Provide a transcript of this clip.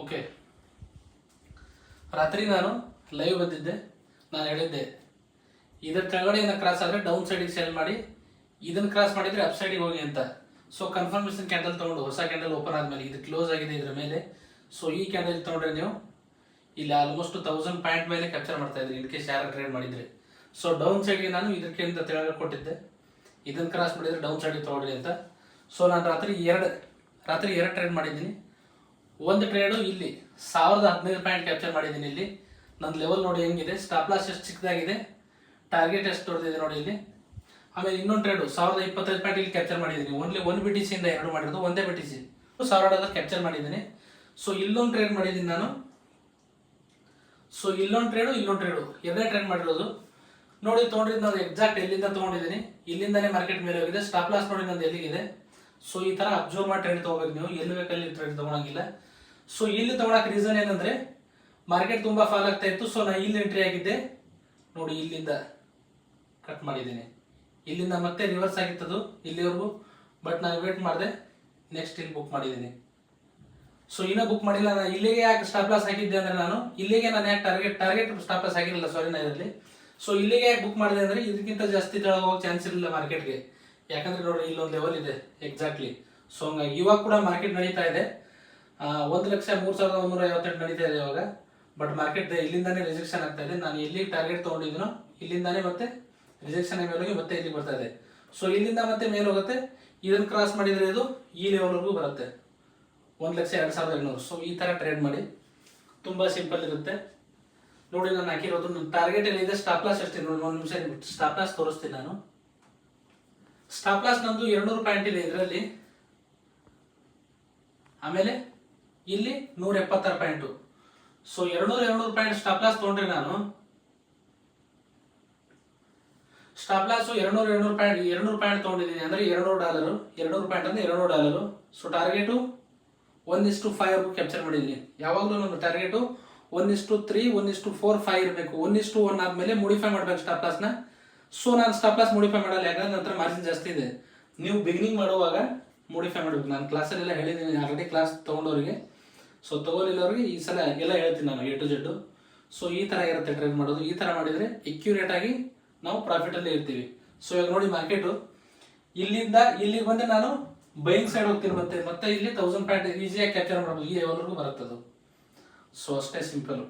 Okay, ರಾತ್ರಿ ನಾನು live ಬಂದಿದ್ದೆ. ನಾನು ಹೇಳಿದ್ದೆ ಇದರ ಕೆಳಗಡೆಯಿಂದ ಕ್ರಾಸ್ ಆದರೆ ಡೌನ್ ಸೈಡಿಗೆ ಸೇಲ್ ಮಾಡಿ, ಇದನ್ನು ಕ್ರಾಸ್ ಮಾಡಿದರೆ ಅಪ್ ಸೈಡಿಗೆ ಹೋಗಿ ಅಂತ. ಸೊ ಕನ್ಫರ್ಮೇಷನ್ ಕ್ಯಾಂಡಲ್ ತೊಗೊಂಡು ಹೊಸ ಕ್ಯಾಂಡಲ್ ಓಪನ್ ಆದಮೇಲೆ ಇದು ಕ್ಲೋಸ್ ಆಗಿದೆ ಇದರ ಮೇಲೆ. ಸೊ ಈ ಕ್ಯಾಂಡಲ್ ತೊಗೊಂಡ್ರೆ ನೀವು ಇಲ್ಲಿ ಆಲ್ಮೋಸ್ಟ್ 1000 ಪಾಯಿಂಟ್ ಮೇಲೆ ಕ್ಯಾಪ್ಚರ್ ಮಾಡ್ತಾ ಇದ್ರಿ ಇನ್ ಕೇಸ್ ಯಾರು ಟ್ರೇಡ್ ಮಾಡಿದ್ರೆ. ಸೊ ಡೌನ್ ಸೈಡ್ಗೆ ನಾನು ಇದಕ್ಕಿಂತ ತೆಳಗೆ ಕೊಟ್ಟಿದ್ದೆ, ಇದನ್ನು ಕ್ರಾಸ್ ಮಾಡಿದರೆ ಡೌನ್ ಸೈಡಿಗೆ ತೊಗೊಳ್ರಿ ಅಂತ. ಸೊ ನಾನು ರಾತ್ರಿ ಎರಡು ಟ್ರೇಡ್ ಮಾಡಿದ್ದೀನಿ. ಒಂದು ಟ್ರೇಡು ಇಲ್ಲಿ 1015 ಪಾಯಿಂಟ್ ಕ್ಯಾಪ್ಚರ್ ಮಾಡಿದ್ದೀನಿ. ಇಲ್ಲಿ ನನ್ನ ಲೆವೆಲ್ ನೋಡಿ ಹೆಂಗಿದೆ, ಸ್ಟಾಪ್ ಲಾಸ್ ಎಷ್ಟು ಚಿಕ್ಕದಾಗಿದೆ, ಟಾರ್ಗೆಟ್ ಎಷ್ಟು ದೊಡ್ಡದಿದೆ ನೋಡಿ ಇಲ್ಲಿ. ಆಮೇಲೆ ಇನ್ನೊಂದು ಟ್ರೇಡು 1025 ಪಾಯಿಂಟ್ ಇಲ್ಲಿ ಕ್ಯಾಪ್ಚರ್ ಮಾಡಿದ್ದೀನಿ. ಓನ್ಲಿ ಒಂದು BTC ಇಂದ ಎರಡು ಮಾಡಿರೋದು, ಒಂದೇ BTC $1000 ಕ್ಯಾಪ್ಚರ್ ಮಾಡಿದ್ದೀನಿ. ಸೊ ಇಲ್ಲೊಂದು ಟ್ರೇಡ್ ಮಾಡಿದ್ದೀನಿ ನಾನು. ಸೊ ಇಲ್ಲೊಂದು ಟ್ರೇಡು ಎರಡನೇ ಟ್ರೇಡ್ ಮಾಡಿರೋದು ನೋಡಿ. ತೊಗೊಂಡಿದ್ದು ನಾನು ಎಕ್ಸಾಕ್ಟ್ ಎಲ್ಲಿಂದ ತೊಗೊಂಡಿದ್ದೀನಿ, ಇಲ್ಲಿಂದಾನೇ ಮಾರ್ಕೆಟ್ ಮೇಲೆ ಹೋಗಿದೆ. ಸ್ಟಾಪ್ ಲಾಸ್ ನೋಡಿ ನಂದು ಎಲ್ಲಿಗಿದೆ. ಸೊ ಈ ಥರ ಅಬ್ಸರ್ವ್ ಮಾಡಿ ಟ್ರೇಡ್ ತೊಗೋಬೇಕು ನೀವು, ಎಲ್ಲಿ ಬೇಕಲ್ಲಿ ಟ್ರೇಡ್ ತೊಗೊಳಂಗಿಲ್ಲ. ಸೊ ಇಲ್ಲಿ ತೊಗೊಳಕ್ಕೆ ರೀಸನ್ ಏನಂದರೆ ಮಾರ್ಕೆಟ್ ತುಂಬ ಫಾಲ್ ಆಗ್ತಾ ಇತ್ತು. ಸೊ ನಾನು ಇಲ್ಲಿ ಎಂಟ್ರಿ ಆಗಿದ್ದೆ ನೋಡಿ, ಇಲ್ಲಿಂದ ಕಟ್ ಮಾಡಿದ್ದೀನಿ. ಇಲ್ಲಿಂದ ಮತ್ತೆ ರಿವರ್ಸ್ ಆಗಿತ್ತದು ಇಲ್ಲಿವರೆಗೂ, ಬಟ್ ನಾನು ವೇಟ್ ಮಾಡಿದೆ, ನೆಕ್ಸ್ಟ್ ಇಲ್ಲಿ ಬುಕ್ ಮಾಡಿದ್ದೀನಿ. ಸೊ ಇನ್ನೂ ಬುಕ್ ಮಾಡಿಲ್ಲ. ನಾನು ಇಲ್ಲಿಗೆ ಯಾಕೆ ಸ್ಟಾಪ್ ಲಾಸ್ ಹಾಕಿದ್ದೆ ಅಂದರೆ ನಾನು ಯಾಕೆ ಟಾರ್ಗೆಟ್ ಸ್ಟಾಪ್ ಲಾಸ್ ಆಗಿರಲಿಲ್ಲ, ಸಾರಿ ನಾನು ಇದರಲ್ಲಿ. ಸೊ ಇಲ್ಲಿಗೆ ಯಾಕೆ ಬುಕ್ ಮಾಡಿದೆ ಅಂದರೆ ಇದಕ್ಕಿಂತ ಜಾಸ್ತಿ ತೆಳಗೆ ಹೋಗೋ ಚಾನ್ಸ್ ಇರಲಿಲ್ಲ ಮಾರ್ಕೆಟ್ಗೆ. ಯಾಕಂದ್ರೆ ನೋಡಿ ಇಲ್ಲೊಂದು ಲೆವೆಲ್ ಇದೆ ಎಕ್ಸಾಕ್ಟ್ಲಿ. ಸೊ ಹಂಗಾಗಿ ಇವಾಗ ಕೂಡ ಮಾರ್ಕೆಟ್ ನಡೀತಾ ಇದೆ 1,03,158 ನಡೀತಾ ಇದೆ ಇವಾಗ. ಬಟ್ ಮಾರ್ಕೆಟ್ ಇಲ್ಲಿಂದಾನೇ ರಿಜೆಕ್ಷನ್ ಆಗ್ತಾ ಇದೆ. ನಾನು ಎಲ್ಲಿ ಟಾರ್ಗೆಟ್ ತೊಗೊಂಡಿದ್ದೀನೋ ಇಲ್ಲಿಂದಾನೇ ಮತ್ತೆ ರಿಜೆಕ್ಷನ್ ಮೇಲೆ ಮತ್ತೆ ಇಲ್ಲಿ ಬರ್ತಾ ಇದೆ. ಸೊ ಇಲ್ಲಿಂದ ಮತ್ತೆ ಮೇಲೆ ಹೋಗುತ್ತೆ, ಇದನ್ನು ಕ್ರಾಸ್ ಮಾಡಿದರೆ ಇದು ಈ ಲೆವೆಲ್ವರೆಗೂ ಬರುತ್ತೆ 1,02,200. ಸೊ ಈ ಥರ ಟ್ರೇಡ್ ಮಾಡಿ, ತುಂಬ ಸಿಂಪಲ್ ಇರುತ್ತೆ ನೋಡಿ. ನಾನು ಹಾಕಿರೋದು ನನ್ನ ಟಾರ್ಗೆಟ್ ಏನಿದೆ, ಸ್ಟಾಪ್ ಲಾಸ್ ಎಷ್ಟಿದೆ ನೋಡಿ. ಒಂದು ನಿಮಿಷ ಸ್ಟಾಪ್ ಲಾಸ್ ತೋರಿಸ್ತೀನಿ ನಾನು. ಸ್ಟಾಪ್ ಲಾಸ್ ನಂದು 200 ಪಾಯಿಂಟ್ ಇದೆ ಇದರಲ್ಲಿ. ಆಮೇಲೆ ಇಲ್ಲಿ 176 point. So 200 point stop loss ತೊಗೊಂಡ್ರೆ ನಾನು ಸ್ಟಾಪ್ ಲಾಸ್ 200 ಪಾಯಿಂಟ್ ತೊಗೊಂಡಿದ್ದೀನಿ ಅಂದರೆ $200. 200 ಪಾಯಿಂಟ್ ಅಂದರೆ $200. ಸೊ ಟಾರ್ಗೆಟು 1:5 ಕ್ಯಾಪ್ಚರ್ ಮಾಡಿದ್ದೀನಿ. ಯಾವಾಗಲೂ ನಮ್ಮ ಟಾರ್ಗೆಟು 1:3, 1:4, 5 ಇರಬೇಕು. 1:1 ಆದಮೇಲೆ ಮೂಡಿಫೈ ಮಾಡಬೇಕು ಸ್ಟಾಪ್ ಲಾಸ್ನ. ಸೊ ನಾನು ಸ್ಟಾಪ್ ಲಾಸ್ ಮೂಡಿಫೈ ಮಾಡಲ್ಲ, ಯಾಕಂದ್ರೆ ನನ್ನ ಹತ್ರ ಮಾರ್ಜಿನ್ ಜಾಸ್ತಿ ಇದೆ. ನೀವು ಬಿಗಿನಿಂಗ್ ಮಾಡುವಾಗ ಮೂಡಿಫೈ ಮಾಡಬೇಕು. ನಾನು ಕ್ಲಾಸಲ್ಲೆಲ್ಲ ಹೇಳಿದ್ದೀನಿ ಆಲ್ರೆಡಿ, ಕ್ಲಾಸ್ ತೊಗೊಂಡವ್ರಿಗೆ. ಸೊ ತೊಗೊಲಿಲ್ಲವ್ರಿಗೆ ಈ ಸಲ ಎಲ್ಲ ಹೇಳ್ತೀನಿ ನಾನು A to Z. ಸೊ ಈ ಥರ ಇರುತ್ತೆ ಟ್ರೇಡ್ ಮಾಡೋದು. ಈ ಥರ ಮಾಡಿದರೆ ಎಕ್ಯುರೇಟ್ ಆಗಿ ನಾವು ಪ್ರಾಫಿಟಲ್ಲಿ ಇರ್ತೀವಿ. ಸೊ ಇವಾಗ ನೋಡಿ ಮಾರ್ಕೆಟು ಇಲ್ಲಿಂದ ಇಲ್ಲಿಗೆ ಬಂದರೆ ನಾನು ಬೈಯಿಂಗ್ ಸೈಡ್ ಹೋಗ್ತೀನಿ, ಮತ್ತೆ ಇಲ್ಲಿ 1000 ಪಾಯಿಂಟ್ ಈಸಿಯಾಗಿ ಕ್ಯಾಪ್ಚರ್ ಮಾಡ್ಬೋದು. ಈ ಲೆವೆಲ್ವರೆಗೂ ಬರುತ್ತದು. ಸೊ ಅಷ್ಟೇ ಸಿಂಪಲು.